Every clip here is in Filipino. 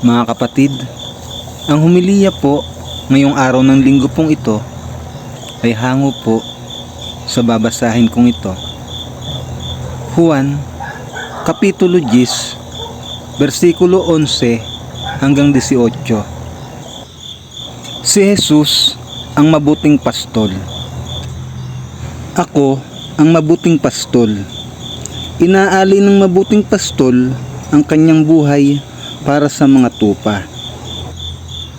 Mga kapatid, ang humiliya po ngayong araw ng linggo pong ito ay hango po sa babasahin kong ito. Juan, Kapitulo 10, versikulo 11 hanggang 18. Si Jesus ang mabuting pastol. Ako ang mabuting pastol. Inaali ng mabuting pastol ang kanyang buhay para sa mga tupa.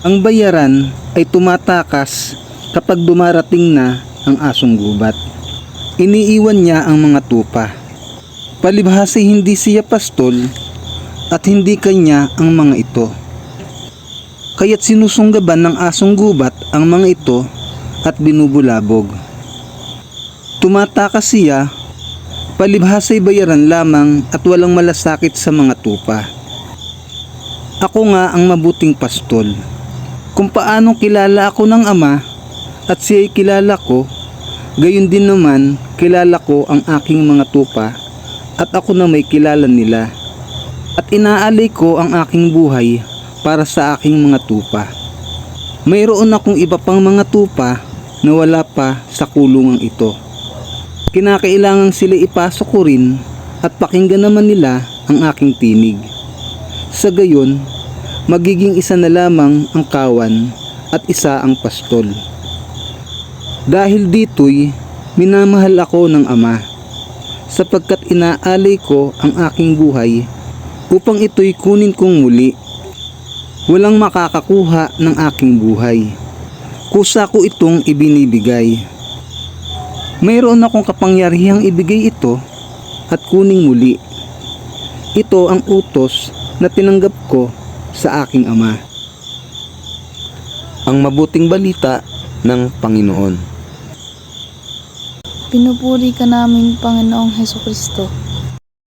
Ang bayaran ay tumatakas kapag dumarating na ang asong gubat. Iniiwan niya ang mga tupa. Palibhasi hindi siya pastol at hindi kanya ang mga ito. Kaya't sinusunggaban ng asong gubat ang mga ito at binubulabog. Tumatakas siya, palibhasa'y bayaran lamang at walang malasakit sa mga tupa. Ako nga ang mabuting pastol. Kung paanong kilala ako ng Ama at siya'y kilala ko, gayon din naman kilala ko ang aking mga tupa at ako na may kilala nila. At inaali ko ang aking buhay para sa aking mga tupa. Mayroon akong iba pang mga tupa na wala pa sa kulungang ito. Kinakailangan sila ipasok ko rin at pakinggan naman nila ang aking tinig. Sa gayon, magiging isa na lamang ang kawan at isa ang pastol. Dahil dito'y minamahal ako ng Ama, sapagkat inaalay ko ang aking buhay upang ito'y kunin kong muli. Walang makakakuha ng aking buhay. Kusa ko itong ibinibigay. Mayroon akong kapangyarihang ibigay ito at kuning muli. Ito ang utos na tinanggap ko sa aking Ama. Ang mabuting balita ng Panginoon. Pinupuri ka namin, Panginoong Hesukristo.